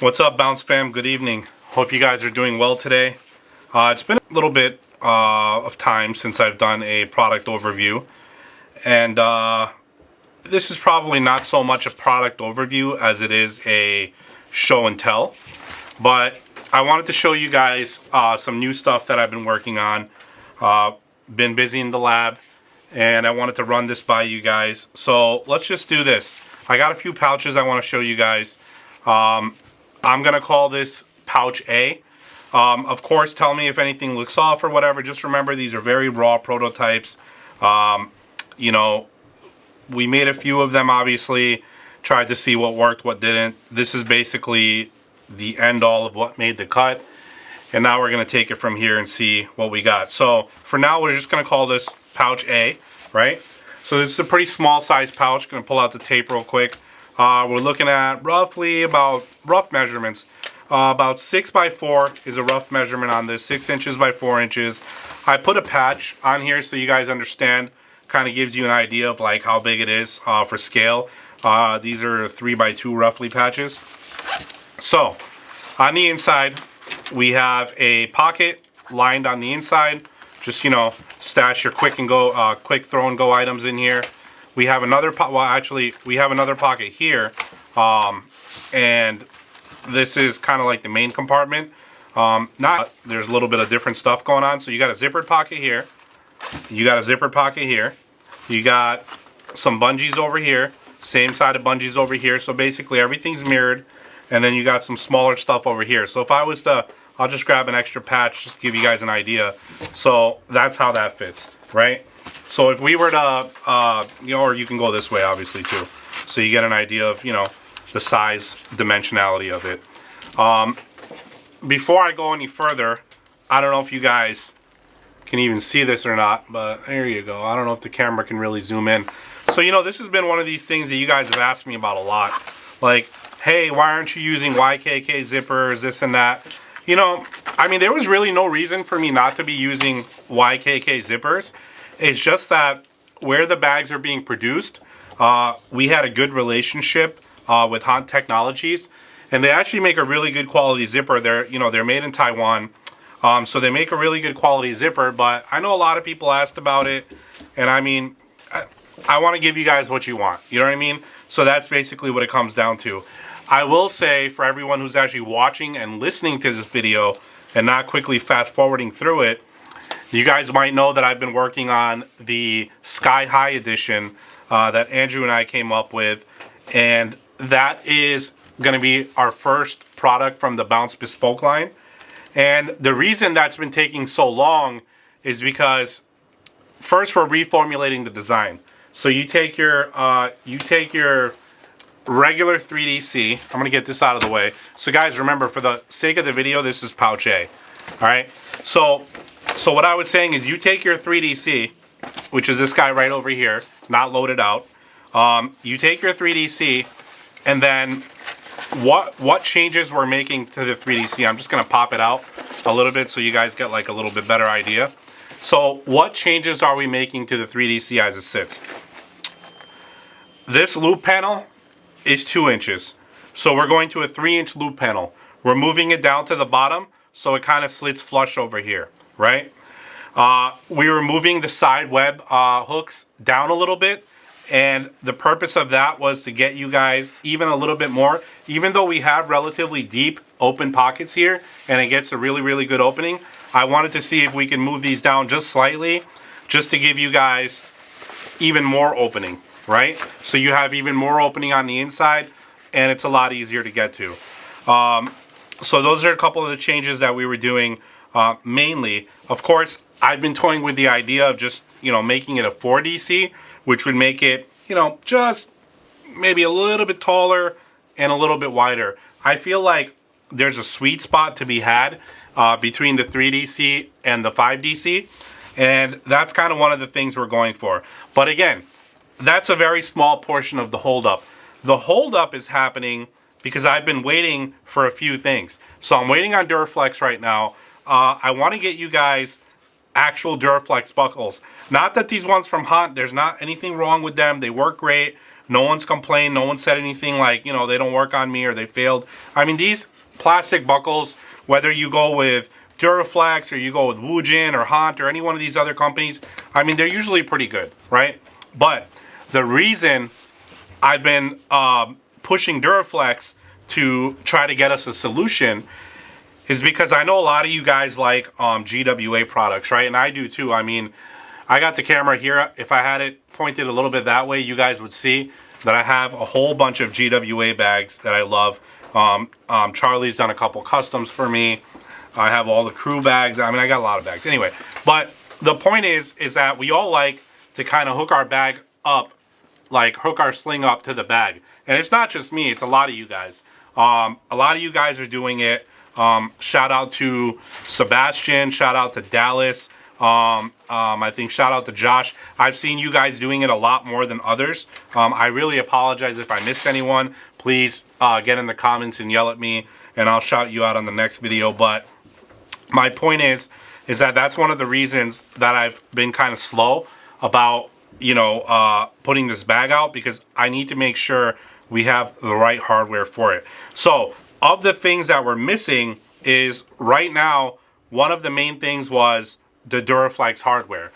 What's up, Bounce fam? Good evening. Hope you guys are doing well today. It's been a little bit of time since I've done a product overview, and this is probably not so much a product overview as it is a show and tell, but I wanted to show you guys some new stuff that I've been working on. Been busy in the lab, and I wanted to run this by you guys. So let's just do this. I got a few pouches I want to show you guys. I'm going to call this pouch A. Of course, tell me if anything looks off or whatever. Just remember, these are very raw prototypes. You know, we made a few of them, obviously. Tried to see what worked, what didn't. This is basically the end all of what made the cut. And now we're going to take it from here and see what we got. So, for now, we're just going to call this pouch A, right? So this is a pretty small size pouch. Going to pull out the tape real quick. We're looking at roughly about rough measurements. About 6 by 4 is a rough measurement on this. 6 inches by 4 inches. I put a patch on here so you guys understand. Kind of gives you an idea of like how big it is for scale. These are 3 by 2 roughly patches. So on the inside, we have a pocket lined on the inside. Just, you know, stash your quick throw and go items in here. We have another we have another pocket here, and this is kind of like the main compartment. There's a little bit of different stuff going on. So you got a zippered pocket here. You got a zippered pocket here. You got some bungees over here. Same side of bungees over here. So basically everything's mirrored. And then you got some smaller stuff over here. So if I was to, I'll just grab an extra patch just to give you guys an idea. So that's how that fits, right? So if we were to, you know, or you can go this way obviously too. So you get an idea of, you know, the size, dimensionality of it. Before I go any further, I don't know if you guys can even see this or not, but there you go. I don't know if the camera can really zoom in. So, you know, this has been one of these things that you guys have asked me about a lot. Like, hey, why aren't you using YKK zippers, this and that? You know, I mean, there was really no reason for me not to be using YKK zippers. It's just that where the bags are being produced, we had a good relationship with Hant Technologies, and they actually make a really good quality zipper. They're made in Taiwan, so they make a really good quality zipper. But I know a lot of people asked about it, and I mean, I want to give you guys what you want. You know what I mean? So that's basically what it comes down to. I will say, for everyone who's actually watching and listening to this video and not quickly fast forwarding through it, you guys might know that I've been working on the Sky High edition that Andrew and I came up with, and that is going to be our first product from the Bounce Bespoke line. And the reason that's been taking so long is because first we're reformulating the design. So you take your regular 3DC. I'm going to get this out of the way. So guys, remember, for the sake of the video, this is pouch A. All right. So what I was saying is you take your 3DC, which is this guy right over here, not loaded out. You take your 3DC, and then what changes we're making to the 3DC. I'm just going to pop it out a little bit so you guys get like a little bit better idea. So what changes are we making to the 3DC as it sits? This loop panel is 2 inches. So we're going to a 3-inch loop panel. We're moving it down to the bottom so it kind of slits flush over here, right? We were moving the side web hooks down a little bit, and the purpose of that was to get you guys even a little bit more. Even though we have relatively deep open pockets here and it gets a really, really good opening, I wanted to see if we can move these down just slightly just to give you guys even more opening, right? So you have even more opening on the inside, and it's a lot easier to get to. So those are a couple of the changes that we were doing mainly. Of course, I've been toying with the idea of just, you know, making it a 4DC, which would make it, you know, just maybe a little bit taller and a little bit wider. I feel like there's a sweet spot to be had between the 3DC and the 5DC, and that's kind of one of the things we're going for. But again, that's a very small portion of the holdup. The holdup is happening because I've been waiting for a few things. So I'm waiting on Duraflex right now. I want to get you guys actual Duraflex buckles. Not that these ones from Hant, there's not anything wrong with them. They work great. No one's complained. No one said anything like, you know, they don't work on me or they failed. I mean, these plastic buckles, whether you go with Duraflex or you go with Woojin or Hant or any one of these other companies, I mean, they're usually pretty good, right? But the reason I've been pushing Duraflex to try to get us a solution is because I know a lot of you guys like GWA products, right? And I do too. I mean, I got the camera here. If I had it pointed a little bit that way, you guys would see that I have a whole bunch of GWA bags that I love. Charlie's done a couple customs for me. I have all the crew bags. I mean, I got a lot of bags. Anyway, but the point is that we all like to kind of hook our bag up, like hook our sling up to the bag. And it's not just me, it's a lot of you guys. A lot of you guys are doing it. Shout out to Sebastian, shout out to Dallas. I think shout out to Josh. I've seen you guys doing it a lot more than others. I really apologize if I missed anyone. Please get in the comments and yell at me, and I'll shout you out on the next video. But my point is that that's one of the reasons that I've been kind of slow about, you know, putting this bag out, because I need to make sure we have the right hardware for it. So of the things that we're missing is right now, one of the main things was the Duraflex hardware.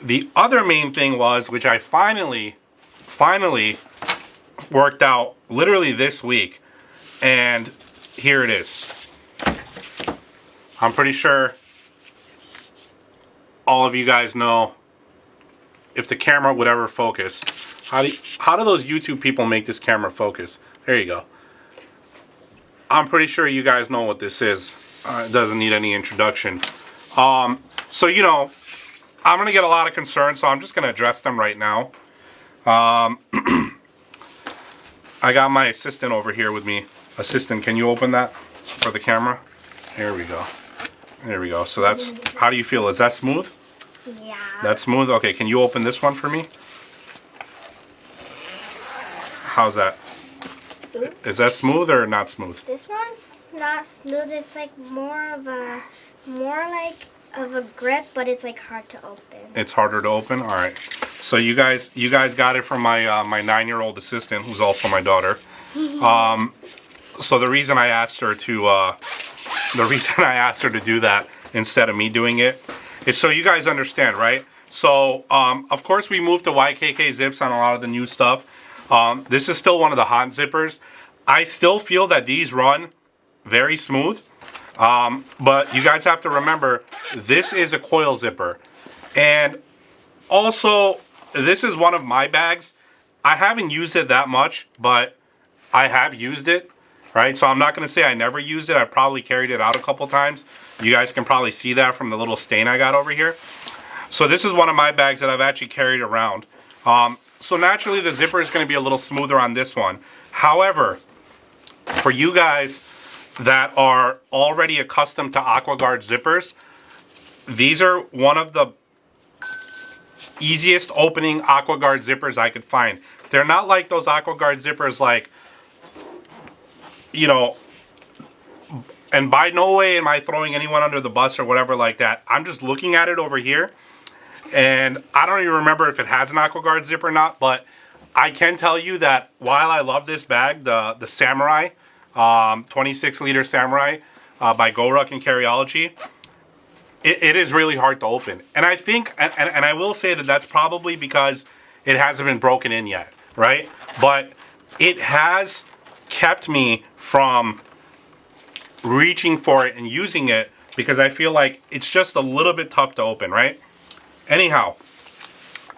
The other main thing was, which I finally worked out literally this week, and here it is. I'm pretty sure all of you guys know, if the camera would ever focus. How do those YouTube people make this camera focus? There you go. I'm pretty sure you guys know what this is. It doesn't need any introduction. So, you know, I'm going to get a lot of concerns, so I'm just going to address them right now. I got my assistant over here with me. Assistant, can you open that for the camera? Here we go. There we go. So that's, how do you feel? Is that smooth? Yeah. That's smooth? Okay, can you open this one for me? How's that? Ooh. Is that smooth or not smooth? This one's not smooth. It's like more like a grip, but it's like hard to open. It's harder to open? All right. So you guys got it from my my 9-year-old assistant, who's also my daughter. So the reason I asked her to do that instead of me doing it is so you guys understand, right? So of course we moved to YKK zips on a lot of the new stuff. This is still one of the Hant zippers. I still feel that these run very smooth. But you guys have to remember, this is a coil zipper. And also, this is one of my bags. I haven't used it that much, but I have used it, right? So I'm not going to say I never used it. I probably carried it out a couple times. You guys can probably see that from the little stain I got over here. So this is one of my bags that I've actually carried around. So naturally, the zipper is going to be a little smoother on this one. However, for you guys that are already accustomed to AquaGuard zippers, these are one of the easiest opening AquaGuard zippers I could find. They're not like those AquaGuard zippers, like, you know, and by no way am I throwing anyone under the bus or whatever like that. I'm just looking at it over here, and I don't even remember if it has an AquaGuard zipper or not, but I can tell you that while I love this bag, the Samurai, 26-liter Samurai by GoRuck and Carryology, it is really hard to open. And I think, and I will say that that's probably because it hasn't been broken in yet, right? But it has kept me from reaching for it and using it because I feel like it's just a little bit tough to open, right? Anyhow,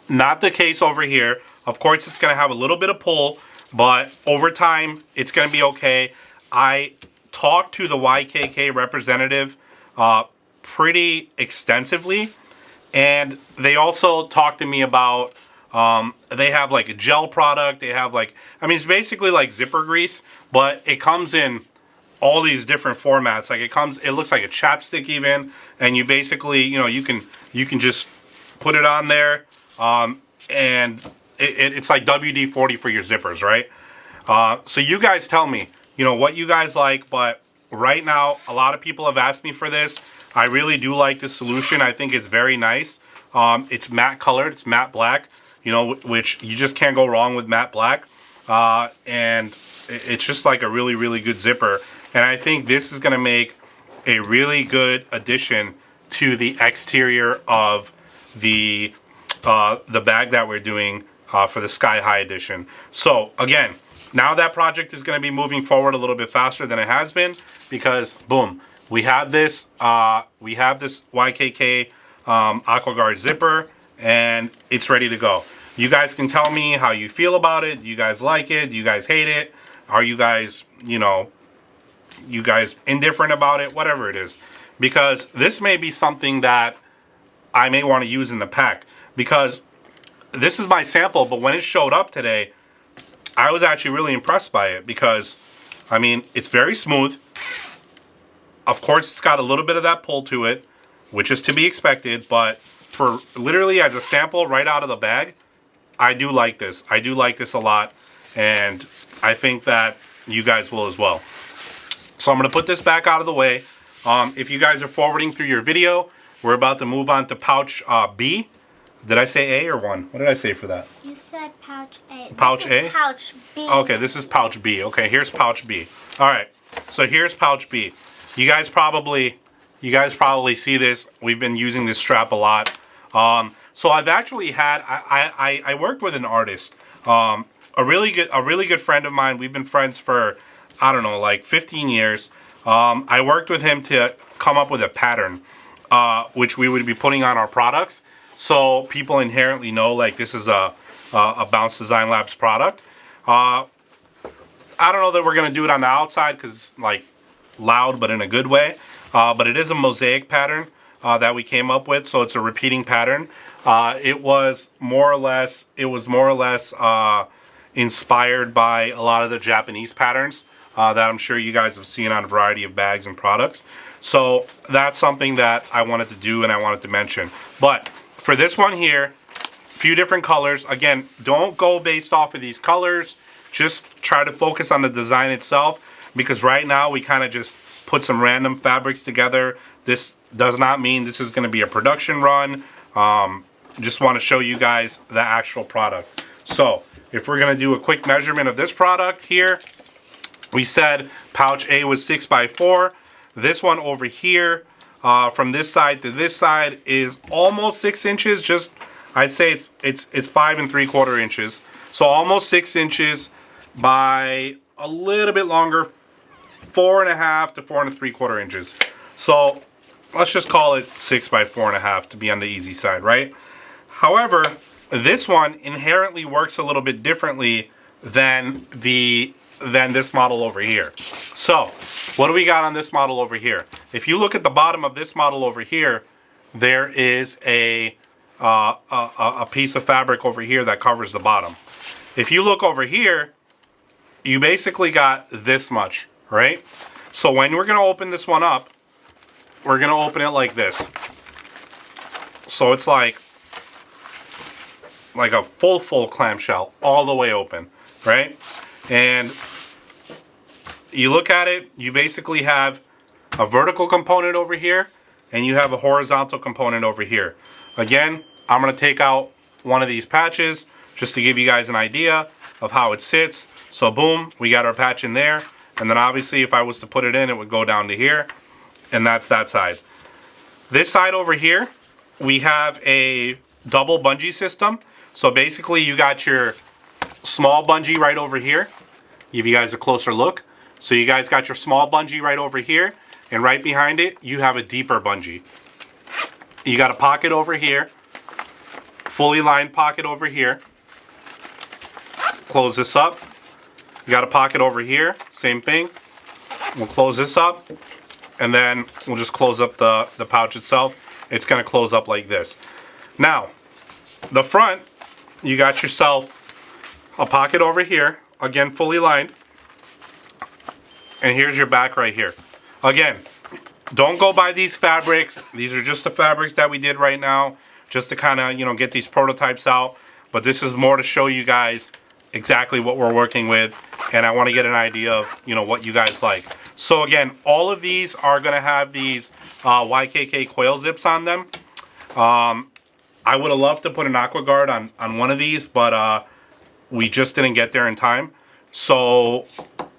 not the case over here. Of course, it's going to have a little bit of pull, but over time, it's going to be okay. I talked to the YKK representative pretty extensively, and they also talked to me about, they have like a gel product. They have like, I mean, it's basically like zipper grease, but it comes in all these different formats. Like it looks like a chapstick even, and you basically, you know, you can just put it on there, and it's like WD-40 for your zippers, right? So you guys tell me, you know, what you guys like, but right now, a lot of people have asked me for this. I really do like this solution. I think it's very nice. It's matte colored, it's matte black. you know, which you just can't go wrong with matte black. And it's just like a really, really good zipper. And I think this is going to make a really good addition to the exterior of the bag that we're doing for the Sky High edition. So again, now that project is going to be moving forward a little bit faster than it has been, because boom, we have this YKK AquaGuard zipper, and it's ready to go. You guys can tell me how you feel about it. Do you guys like it? Do you guys hate it? Are you guys, you know, you guys indifferent about it? Whatever it is, because this may be something that I may want to use in the pack, because this is my sample, but when it showed up today, I was actually really impressed by it, because I mean, it's very smooth. Of course, it's got a little bit of that pull to it, which is to be expected, but for literally as a sample right out of the bag, I do like this. I do like this a lot, and I think that you guys will as well. So I'm going to put this back out of the way. If you guys are forwarding through your video, we're about to move on to pouch B. Did I say A or 1? What did I say for that? You said pouch A. Pouch this is A? Pouch B. Okay, this is pouch B. Okay, here's pouch B. All right, so here's pouch B. You guys probably see this. We've been using this strap a lot. So I've actually had, I worked with an artist, a really good friend of mine. We've been friends for, I don't know, like 15 years. I worked with him to come up with a pattern, which we would be putting on our products, so people inherently know like this is a Bounce Design Labs product. I don't know that we're gonna do it on the outside because it's like loud, but in a good way. But it is a mosaic pattern that we came up with, so it's a repeating pattern. It was more or less inspired by a lot of the Japanese patterns that I'm sure you guys have seen on a variety of bags and products. So that's something that I wanted to do and I wanted to mention. But for this one here, a few different colors. Again, don't go based off of these colors. Just try to focus on the design itself, because right now we kind of just put some random fabrics together. This does not mean this is going to be a production run. Just want to show you guys the actual product. So if we're going to do a quick measurement of this product here, we said pouch A was 6x4. This one over here, from this side to this side, is almost 6 inches. Just, I'd say it's 5 3/4 inches. So almost 6 inches by a little bit longer, 4.5 to 4 3/4 inches. So let's just call it 6 by 4.5 to be on the easy side, right? However, this one inherently works a little bit differently than this model over here. So what do we got on this model over here? If you look at the bottom of this model over here, there is a piece of fabric over here that covers the bottom. If you look over here, you basically got this much, right? So when we're going to open this one up, we're going to open it like this. So it's like a full clamshell all the way open, right? And you look at it, you basically have a vertical component over here and you have a horizontal component over here. Again, I'm going to take out one of these patches just to give you guys an idea of how it sits. So boom, we got our patch in there, and then obviously if I was to put it in, it would go down to here, and that's that side. This side over here, we have a double bungee system. So basically you got your small bungee right over here. Give you guys a closer look. So you guys got your small bungee right over here, and right behind it you have a deeper bungee. You got a pocket over here, fully lined pocket over here. Close this up. You got a pocket over here, same thing. We'll close this up, and then we'll just close up the pouch itself. It's going to close up like this. Now, the front, you got yourself a pocket over here, again fully lined, and here's your back right here. Again, don't go by these fabrics. These are just the fabrics that we did right now, just to kind of, you know, get these prototypes out. But this is more to show you guys exactly what we're working with, and I want to get an idea of, you know, what you guys like. So again, all of these are going to have these YKK coil zips on them. I would have loved to put an AquaGuard on one of these, but we just didn't get there in time. So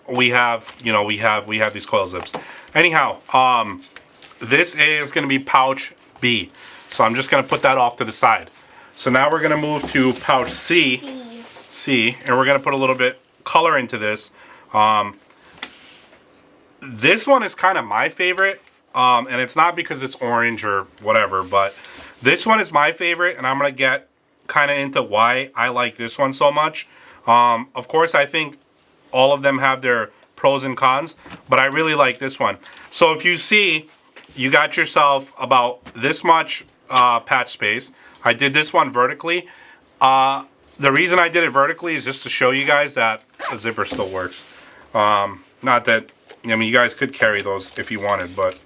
we have, you know, we have these coil zips. Anyhow, this is going to be pouch B. So I'm just going to put that off to the side. So now we're going to move to pouch C, and we're going to put a little bit color into this. This one is kind of my favorite, and it's not because it's orange or whatever, but this one is my favorite, and I'm going to get kind of into why I like this one so much. Of course, I think all of them have their pros and cons, but I really like this one. So if you see, you got yourself about this much patch space. I did this one vertically. The reason I did it vertically is just to show you guys that the zipper still works. Not that, I mean, you guys could carry those if you wanted, but.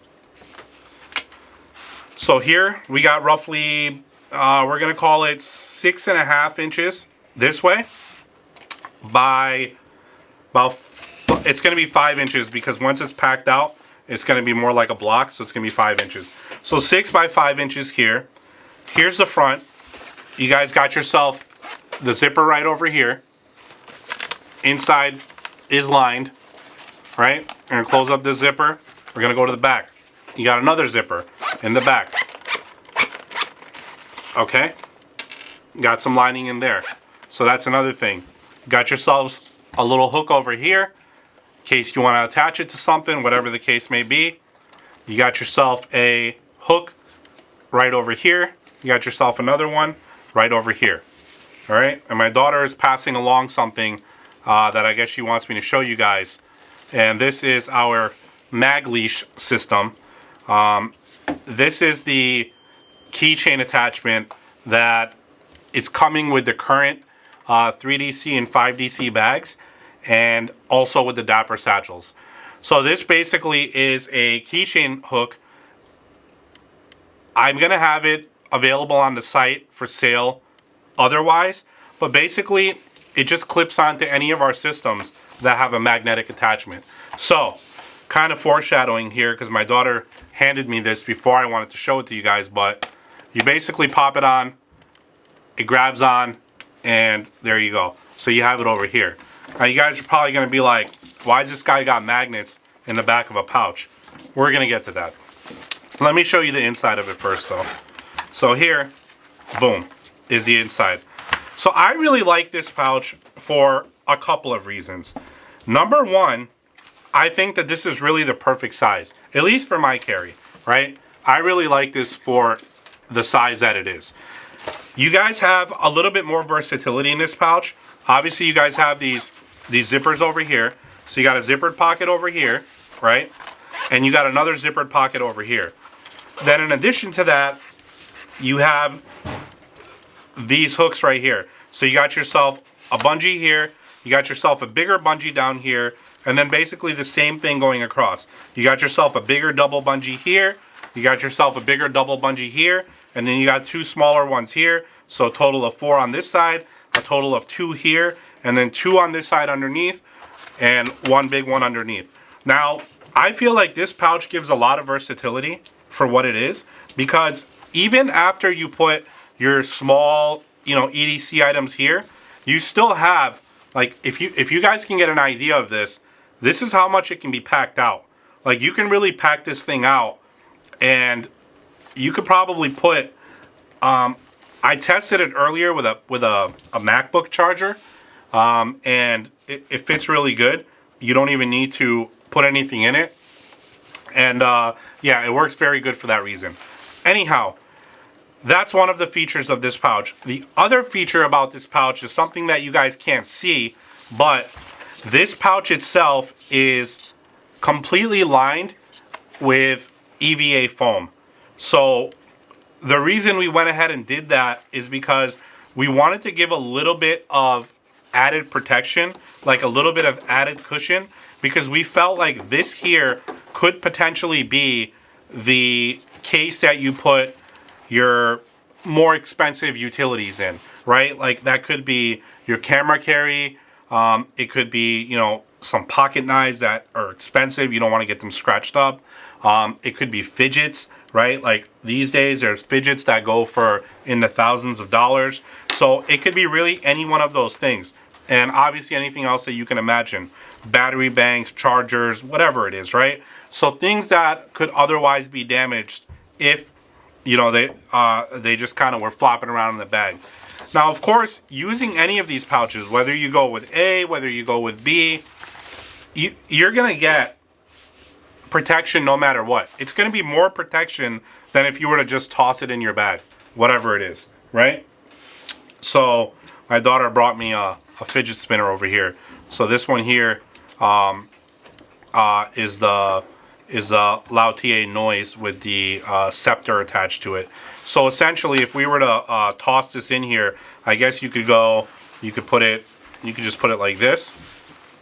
So here we got roughly, we're going to call it 6.5 inches this way by about, it's going to be 5 inches because once it's packed out, it's going to be more like a block, so it's going to be 5 inches. So 6 by 5 inches here. Here's the front. You guys got yourself the zipper right over here. Inside is lined, right? We're going to close up this zipper. We're going to go to the back. You got another zipper in the back. Okay? Got some lining in there. So that's another thing. Got yourselves a little hook over here in case you want to attach it to something, whatever the case may be. You got yourself a hook right over here. You got yourself another one right over here. All right? And my daughter is passing along something that I guess she wants me to show you guys. And this is our mag leash system. This is the keychain attachment that it's coming with the current 3DC and 5DC bags, and also with the Dapper satchels. So this basically is a keychain hook. I'm going to have it available on the site for sale otherwise, but basically it just clips onto any of our systems that have a magnetic attachment. So, kind of foreshadowing here because my daughter handed me this before I wanted to show it to you guys, but you basically pop it on, it grabs on, and there you go. So you have it over here. Now you guys are probably going to be like, why has this guy got magnets in the back of a pouch? We're going to get to that. Let me show you the inside of it first though. So here, boom, is the inside. So I really like this pouch for a couple of reasons. Number one, I think that this is really the perfect size, at least for my carry, right? I really like this for the size that it is. You guys have a little bit more versatility in this pouch. Obviously, you guys have these zippers over here. So you got a zippered pocket over here, right? And you got another zippered pocket over here. Then in addition to that, you have these hooks right here. So you got yourself a bungee here. You got yourself a bigger bungee down here. And then basically the same thing going across. You got yourself a bigger double bungee here. You got yourself a bigger double bungee here. And then you got two smaller ones here. So a total of 4 on this side. A total of 2 here. And then 2 on this side underneath. And 1 big one underneath. Now, I feel like this pouch gives a lot of versatility for what it is. Because even after you put your small, EDC items here, you still have, like, if you guys can get an idea of this, this is how much it can be packed out. Like, you can really pack this thing out, and you could probably put, I tested it earlier with a MacBook charger, and it fits really good. You don't even need to put anything in it. And yeah, it works very good for that reason. Anyhow, that's one of the features of this pouch. The other feature about this pouch is something that you guys can't see, but this pouch itself is completely lined with EVA foam. So the reason we went ahead and did that is because we wanted to give a little bit of added protection, like a little bit of added cushion, because we felt like this here could potentially be the case that you put your more expensive utilities in, right? Like that could be your camera carry. It could be, some pocket knives that are expensive. You don't want to get them scratched up. It could be fidgets, right? Like these days there's fidgets that go for in the thousands of dollars. So it could be really any one of those things. And obviously anything else that you can imagine. Battery banks, chargers, whatever it is, right? So things that could otherwise be damaged if, you know, they just kind of were flopping around in the bag. Now, of course, using any of these pouches, whether you go with A, whether you go with B, you're going to get protection no matter what. It's going to be more protection than if you were to just toss it in your bag, whatever it is, right? So my daughter brought me a fidget spinner over here. So this one here is the Lautier Noise with the scepter attached to it. So essentially, if we were to toss this in here, I guess you could just put it like this.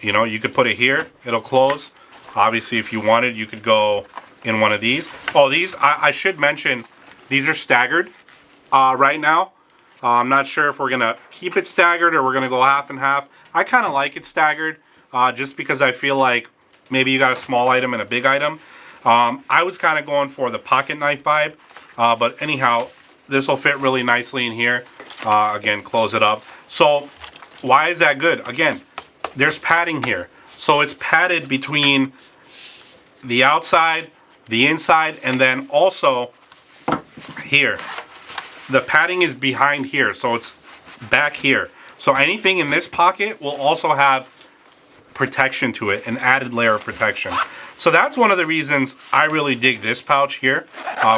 You know, you could put it here, it'll close. Obviously, if you wanted, you could go in one of these. Oh, these, I should mention, these are staggered right now. I'm not sure if we're gonna keep it staggered or we're gonna go half and half. I kind of like it staggered, just because I feel like maybe you got a small item and a big item. I was kind of going for the pocket knife vibe, but anyhow, this will fit really nicely in here. Again, close it up. So why is that good? Again, there's padding here. So it's padded between the outside, the inside, and then also here. The padding is behind here, so it's back here. So anything in this pocket will also have protection to it, an added layer of protection. So that's one of the reasons I really dig this pouch here,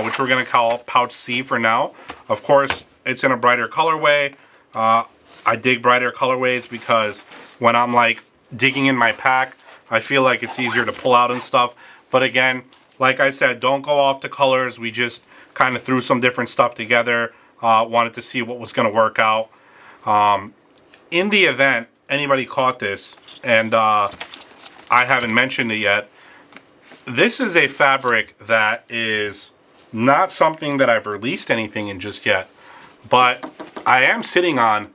which we're gonna call pouch C for now. Of course, it's in a brighter colorway. I dig brighter colorways because when I'm like digging in my pack, I feel like it's easier to pull out and stuff. But again, like I said, don't go off the colors. We just kind of threw some different stuff together. Wanted to see what was gonna work out. In the event anybody caught this, and I haven't mentioned it yet, this is a fabric that is not something that I've released anything in just yet, but I am sitting on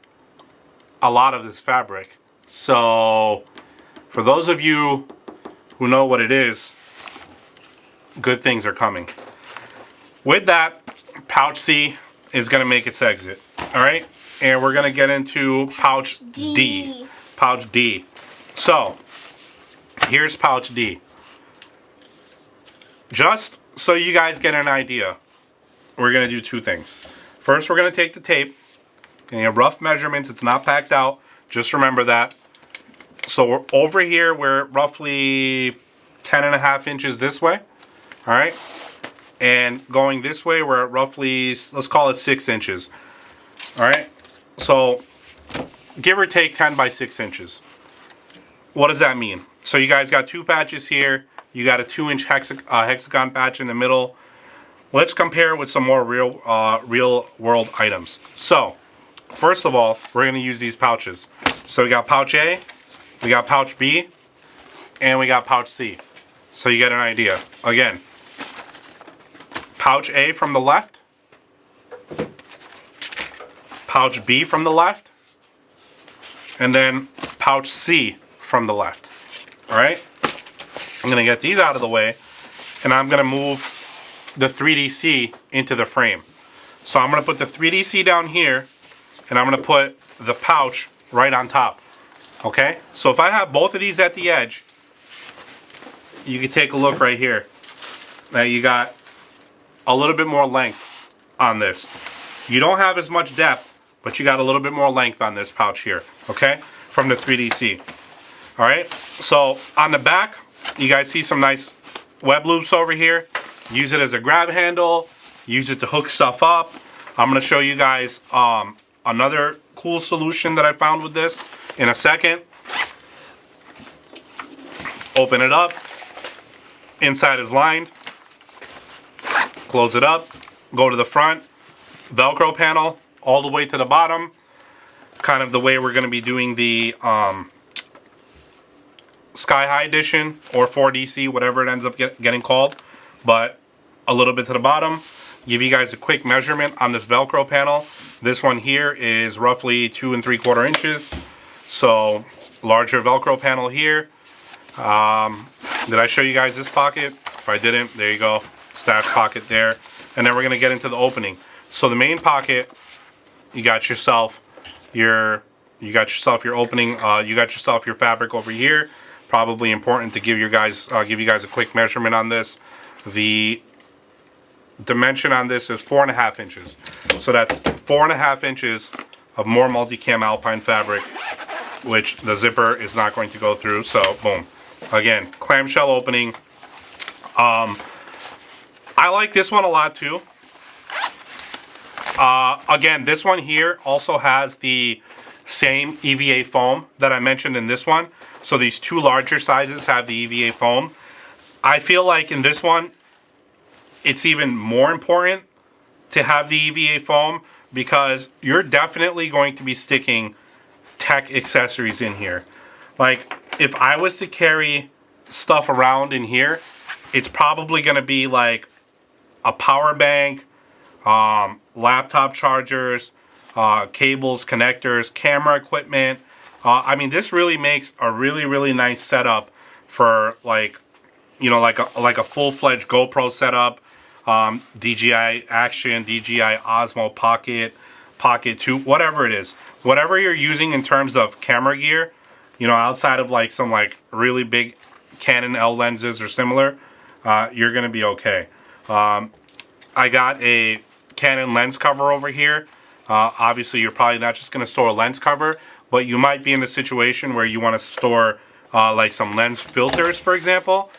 a lot of this fabric. So for those of you who know what it is, good things are coming. With that, pouch C is going to make its exit. All right, and we're going to get into pouch D. Pouch D. So here's pouch D. Just so you guys get an idea, we're going to do two things. First, we're going to take the tape and you have rough measurements. It's not packed out. Just remember that. So we're over here, we're roughly 10.5 inches this way. All right. And going this way, we're at roughly, let's call it 6 inches. All right. So give or take 10 by 6 inches. What does that mean? So you guys got two patches here. You got a 2-inch hexagon patch in the middle. Let's compare with some more real world items. So first of all, we're going to use these pouches. So we got pouch A, we got pouch B, and we got pouch C. So you get an idea. Again, pouch A from the left, pouch B from the left, and then pouch C from the left. All right? I'm going to get these out of the way, and I'm going to move the 3DC into the frame. So I'm going to put the 3DC down here, and I'm going to put the pouch right on top. Okay? So if I have both of these at the edge, you can take a look right here. Now you got a little bit more length on this. You don't have as much depth, but you got a little bit more length on this pouch here. Okay? From the 3DC. All right? So on the back, you guys see some nice web loops over here. Use it as a grab handle. Use it to hook stuff up. I'm going to show you guys another cool solution that I found with this in a second. Open it up. Inside is lined. Close it up. Go to the front. Velcro panel all the way to the bottom. Kind of the way we're going to be doing the Sky High Edition or 4DC, whatever it ends up getting called. But a little bit to the bottom. Give you guys a quick measurement on this Velcro panel. This one here is roughly 2 3/4 inches. So larger Velcro panel here. Did I show you guys this pocket? If I didn't, there you go. stash pocket there. And then we're gonna get into the opening. So the main pocket, you got yourself your opening, you got yourself your fabric over here. Probably important to give you guys a quick measurement on this. The dimension on this is 4.5 inches. So that's 4.5 inches of more multicam alpine fabric, which the zipper is not going to go through. So boom. Again, clamshell opening. I like this one a lot too. Again, this one here also has the same EVA foam that I mentioned in this one. So these two larger sizes have the EVA foam. I feel like in this one, it's even more important to have the EVA foam because you're definitely going to be sticking tech accessories in here. Like, if I was to carry stuff around in here, it's probably going to be like a power bank, laptop chargers, cables, connectors, camera equipment. I mean, this really makes a really nice setup for like, you know, like a full-fledged GoPro setup, DJI Action, DJI Osmo Pocket, Pocket 2, whatever it is. Whatever you're using in terms of camera gear, you know, outside of like some like really big Canon L lenses or similar, you're gonna be okay. I got a Canon lens cover over here. Obviously, you're probably not just gonna store a lens cover, but you might be in a situation where you want to store like some lens filters, for example,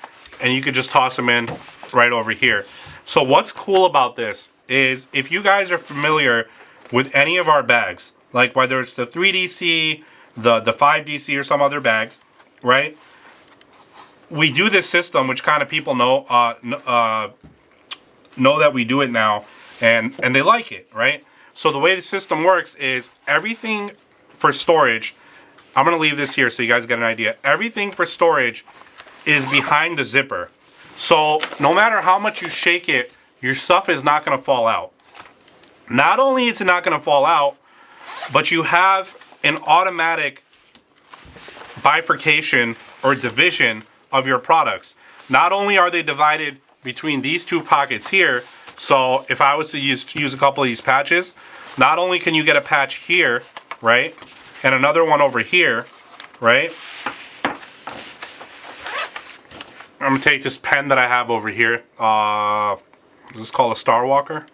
and you could just toss them in right over here. So what's cool about this is if you guys are familiar with any of our bags, like whether it's the 3DC, the 5DC, or some other bags, right? We do this system, which kind of people know that we do it now, and they like it, right? So the way the system works is everything for storage, I'm going to leave this here so you guys get an idea. Everything for storage is behind the zipper. So no matter how much you shake it, your stuff is not going to fall out. Not only is it not going to fall out, but you have an automatic bifurcation or division of your products. Not only are they divided between these two pockets here, so if I was to use a couple of these patches, not only can you get a patch here, right, and another one over here, right? I'm gonna take this pen that I have over here. This is called a Star Walker.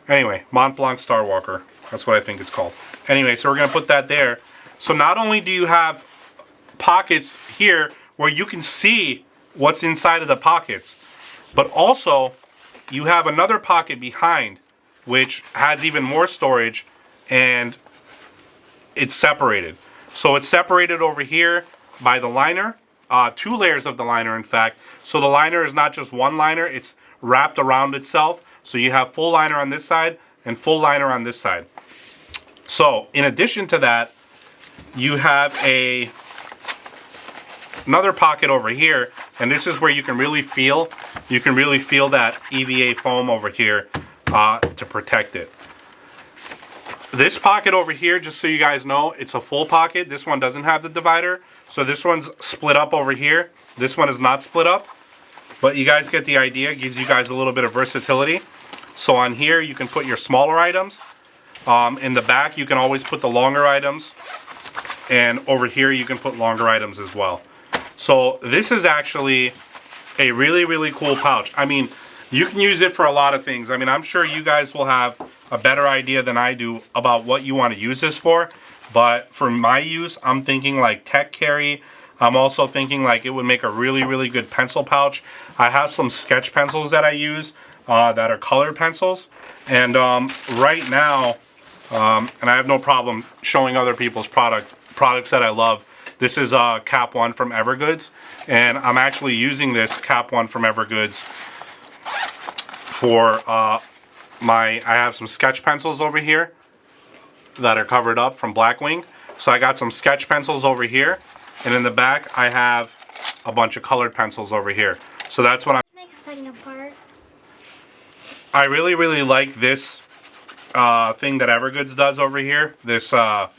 Anyway, Montblanc Star Walker. That's what I think it's called. Anyway, so we're gonna put that there. So not only do you have pockets here where you can see what's inside of the pockets, but also you have another pocket behind which has even more storage, and it's separated. So it's separated over here by the liner, 2 layers of the liner in fact. So the liner is not just one liner, it's wrapped around itself. So you have full liner on this side and full liner on this side. So in addition to that, you have another pocket over here, and this is where you can really feel that EVA foam over here to protect it. This pocket over here, just so you guys know, it's a full pocket. This one doesn't have the divider. So this one's split up over here. This one is not split up. But you guys get the idea. It gives you guys a little bit of versatility. So on here, you can put your smaller items. In the back, you can always put the longer items. And over here, you can put longer items as well. So this is actually a really cool pouch. I mean, you can use it for a lot of things. I mean, I'm sure you guys will have a better idea than I do about what you want to use this for. But for my use, I'm thinking like tech carry. I'm also thinking like it would make a really good pencil pouch. I have some sketch pencils that I use that are colored pencils. And right now, and I have no problem showing other people's products that I love. This is Cap 1 from Evergoods. And I'm actually using this Cap 1 from Evergoods for I have some sketch pencils over here that are covered up from Blackwing. So I got some sketch pencils over here, and in the back I have a bunch of colored pencils over here. So that's what I'm... Make a second part. I really like this thing that Evergoods does over here. This kind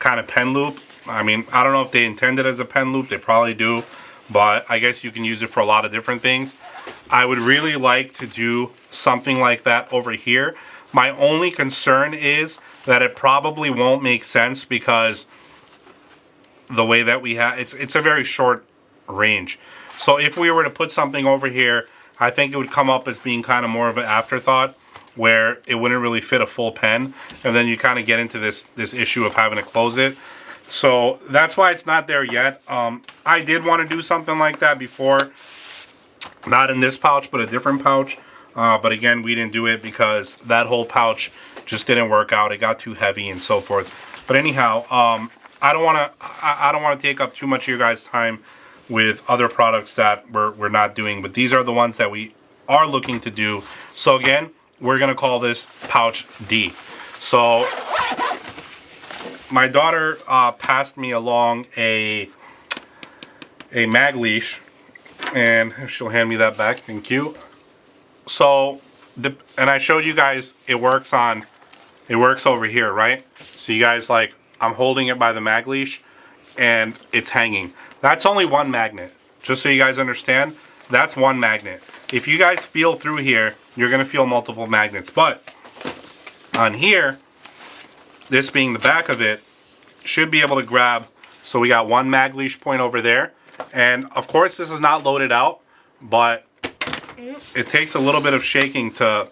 of pen loop. I mean, I don't know if they intended it as a pen loop. They probably do. but I guess you can use it for a lot of different things. I would really like to do something like that over here. My only concern is that it probably won't make sense because the way that we have, it's a very short range. So if we were to put something over here, I think it would come up as being kind of more of an afterthought, where it wouldn't really fit a full pen, and then you kind of get into this issue of having to close it. So that's why it's not there yet. I did want to do something like that before, not in this pouch, but a different pouch. But again, we didn't do it because that whole pouch just didn't work out. It got too heavy and so forth. But anyhow, I don't want to take up too much of your guys' time with other products that we're not doing. But these are the ones that we are looking to do. So again, we're gonna call this pouch D. So my daughter passed me along a mag leash, and she'll hand me that back. Thank you. So, and I showed you guys it works over here, right? So you guys, like, I'm holding it by the mag leash and it's hanging. That's only one magnet. Just so you guys understand, that's one magnet. If you guys feel through here, you're gonna feel multiple magnets. But on here, this being the back of it, should be able to grab. So we got one mag leash point over there. And of course this is not loaded out, but it takes a little bit of shaking to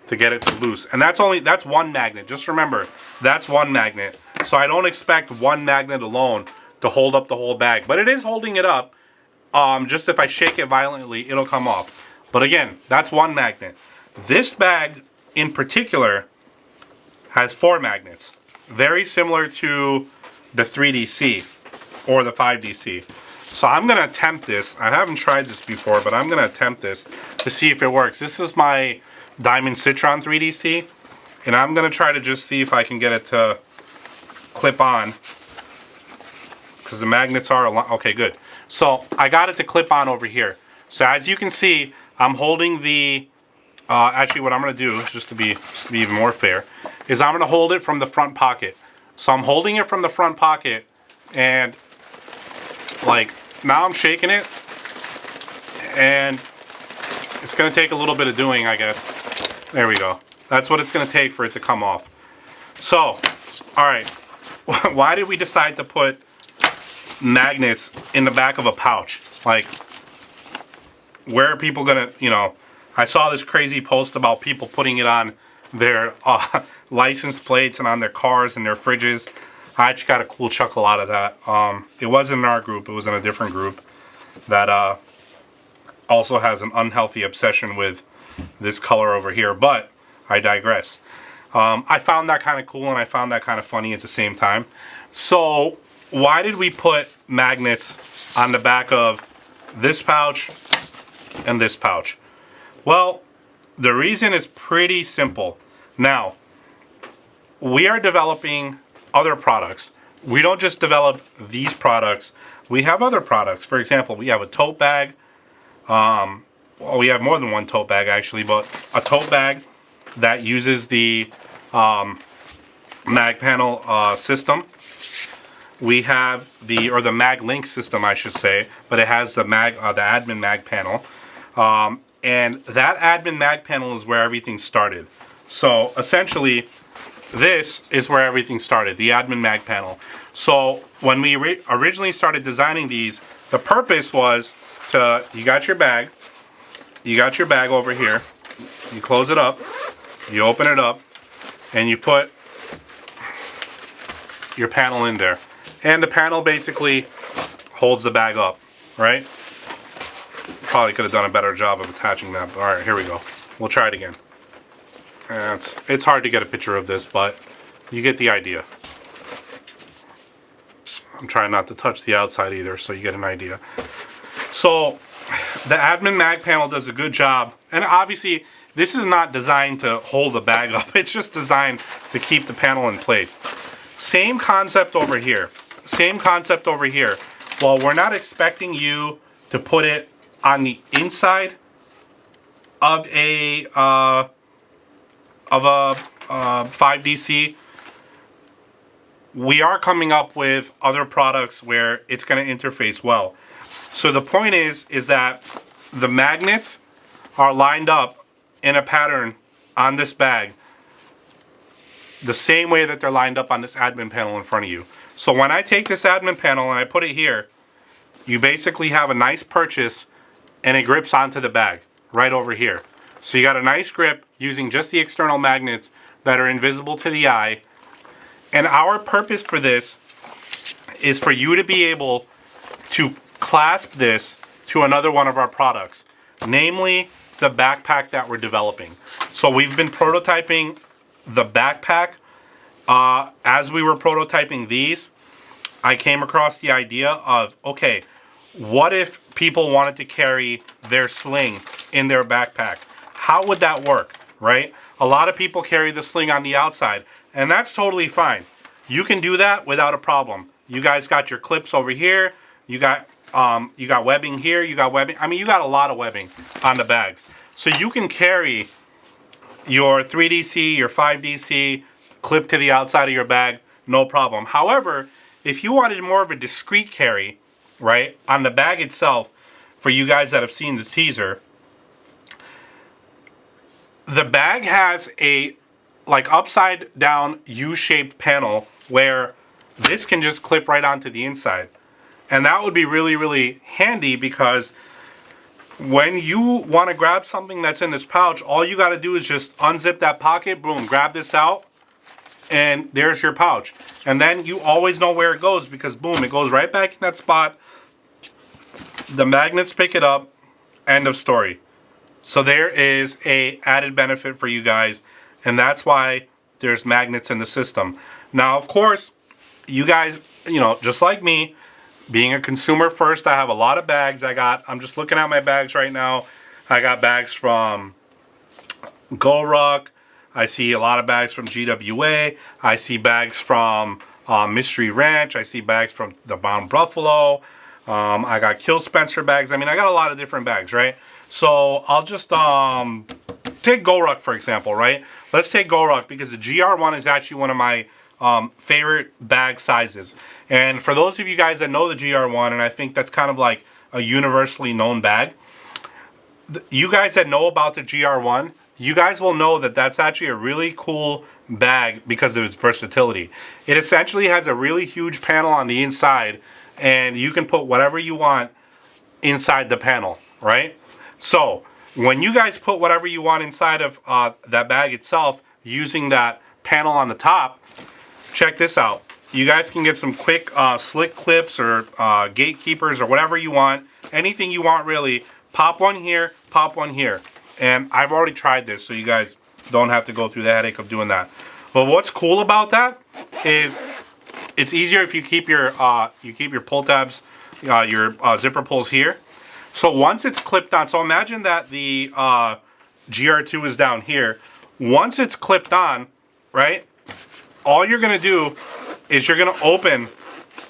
get it to loose. And that's one magnet. Just remember, that's one magnet. So I don't expect one magnet alone to hold up the whole bag. But it is holding it up. Just if I shake it violently, it'll come off. But again, that's one magnet. This bag in particular has 4 magnets. Very similar to the 3DC or the 5DC. So I'm going to attempt this. I haven't tried this before, but I'm going to attempt this to see if it works. This is my Diamond Citron 3DC, and I'm going to try to just see if I can get it to clip on, because the magnets are okay, good. So I got it to clip on over here. So as you can see, I'm holding the actually what I'm going to do, just to be even more fair, is I'm going to hold it from the front pocket. So I'm holding it from the front pocket, and like now I'm shaking it, and it's going to take a little bit of doing, I guess. There we go. That's what it's going to take for it to come off. So, all right. Why did we decide to put magnets in the back of a pouch? Like, where are people going to, you know, I saw this crazy post about people putting it on their license plates and on their cars and their fridges. I actually got a cool chuckle out of that. It wasn't in our group. It was in a different group that also has an unhealthy obsession with this color over here. But I digress. I found that kind of cool, and I found that kind of funny at the same time. So why did we put magnets on the back of this pouch and this pouch? Well, the reason is pretty simple. Now, we are developing other products. We don't just develop these products. We have other products. For example, we have a tote bag. Well, we have more than one tote bag actually, but a tote bag that uses the mag panel system. We have the mag link system, I should say, but it has the admin mag panel. And that admin mag panel is where everything started. So essentially, this is where everything started, the admin mag panel. So when we originally started designing these, the purpose was to, you got your bag over here, you close it up, you open it up, and you put your panel in there. And the panel basically holds the bag up, right? Probably could have done a better job of attaching that, but all right, here we go. We'll try it again. It's hard to get a picture of this, but you get the idea. I'm trying not to touch the outside either, so you get an idea. So the admin mag panel does a good job, and obviously this is not designed to hold the bag up. It's just designed to keep the panel in place. Same concept over here. Same concept over here. Well, we're not expecting you to put it on the inside of a 5DC. We are coming up with other products where it's going to interface well. So the point is that the magnets are lined up in a pattern on this bag the same way that they're lined up on this admin panel in front of you. So when I take this admin panel and I put it here, you basically have a nice purchase and it grips onto the bag right over here. So you got a nice grip using just the external magnets that are invisible to the eye. And our purpose for this is for you to be able to clasp this to another one of our products, namely the backpack that we're developing. So we've been prototyping the backpack. As we were prototyping these, I came across the idea of, okay, what if people wanted to carry their sling in their backpack? How would that work, right? A lot of people carry the sling on the outside, and that's totally fine. You can do that without a problem. You guys got your clips over here. You got webbing here. You got webbing. I mean, you got a lot of webbing on the bags. So you can carry your 3DC, your 5DC clip to the outside of your bag, no problem. However, if you wanted more of a discreet carry, right, on the bag itself, for you guys that have seen the teaser, the bag has a like upside down U-shaped panel where this can just clip right onto the inside. And that would be really, really handy because when you want to grab something that's in this pouch, all you got to do is just unzip that pocket, boom, grab this out, and there's your pouch. And then you always know where it goes because boom, it goes right back in that spot. The magnets pick it up, end of story. So there is a added benefit for you guys, and that's why there's magnets in the system. Now, of course, you guys, you know, just like me, being a consumer first, I have a lot of bags. I'm just looking at my bags right now. I got bags from GoRuck. I see a lot of bags from GWA. I see bags from Mystery Ranch. I see bags from the Brown Buffalo. I got Kill Spencer bags. I mean, I got a lot of different bags, right? So I'll just take GoRuck, for example, right? Let's take GoRuck because the GR1 is actually one of my favorite bag sizes. And for those of you guys that know the GR1, and I think that's kind of like a universally known bag, you guys that know about the GR1, you guys will know that that's actually a really cool bag because of its versatility. It essentially has a really huge panel on the inside, and you can put whatever you want inside the panel, right? So when you guys put whatever you want inside of that bag itself using that panel on the top, check this out. You guys can get some quick slick clips or gatekeepers or whatever you want. Anything you want really. Pop one here, pop one here. And I've already tried this, so you guys don't have to go through the headache of doing that. But what's cool about that is it's easier if you keep your pull tabs, your zipper pulls here. So once it's clipped on, so imagine that the GR2 is down here. Once it's clipped on, right, all you're going to do is you're going to open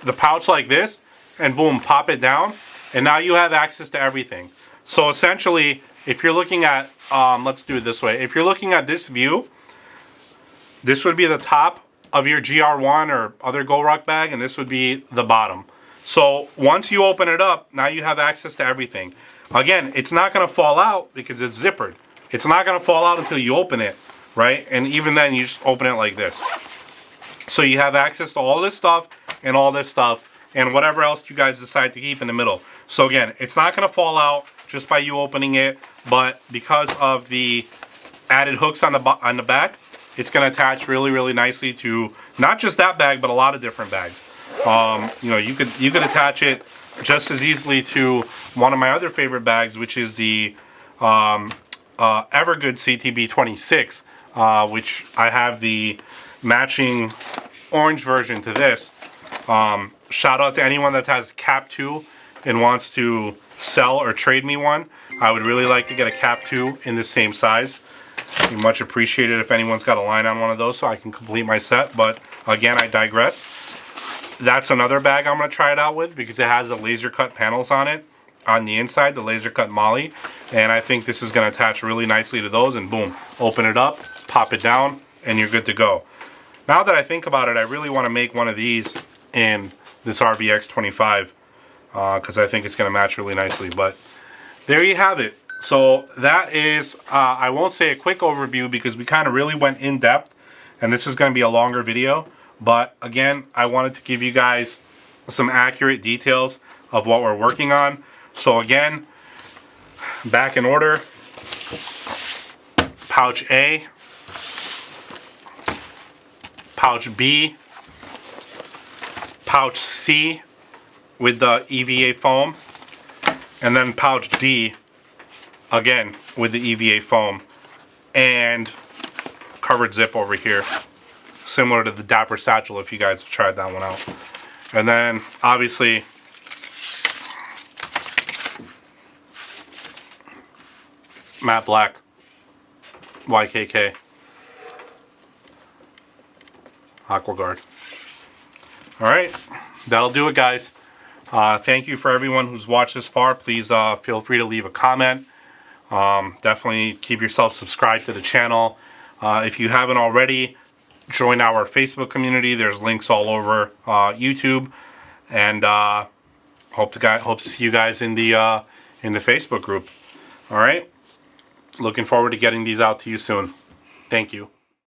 the pouch like this and boom, pop it down. And now you have access to everything. So essentially, if you're looking at, let's do it this way. If you're looking at this view, this would be the top of your GR1 or other GoRuck bag, and this would be the bottom. So once you open it up, now you have access to everything. Again, it's not going to fall out because it's zippered. It's not going to fall out until you open it, right? And even then, you just open it like this. So you have access to all this stuff and all this stuff and whatever else you guys decide to keep in the middle. So again, it's not going to fall out just by you opening it, but because of the added hooks on the back, it's going to attach really, really nicely to not just that bag, but a lot of different bags. You know, you could attach it just as easily to one of my other favorite bags, which is the Evergood CTB 26, which I have the matching orange version to this. Shout out to anyone that has Cap 2 and wants to sell or trade me one. I would really like to get a Cap 2 in the same size. It'd be much appreciated if anyone's got a line on one of those so I can complete my set. But again, I digress. That's another bag I'm going to try it out with because it has the laser cut panels on it on the inside, the laser cut Molly. And I think this is going to attach really nicely to those, and boom, open it up, pop it down, and you're good to go. Now that I think about it, I really want to make one of these in this RVX 25. because I think it's going to match really nicely. But there you have it. So that is, I won't say a quick overview because we kind of really went in depth, and this is going to be a longer video. But again, I wanted to give you guys some accurate details of what we're working on. So again, back in order: pouch A, pouch B, pouch C with the EVA foam, and then pouch D again with the EVA foam, and covered zip over here, similar to the Dapper Satchel if you guys have tried that one out. And then obviously matte black YKK AquaGuard. Alright, that'll do it, guys. Thank you for everyone who's watched this far. Please feel free to leave a comment. Definitely keep yourself subscribed to the channel. If you haven't already, join our Facebook community. There's links all over YouTube, and hope to see you guys in the Facebook group. All right, looking forward to getting these out to you soon. Thank you.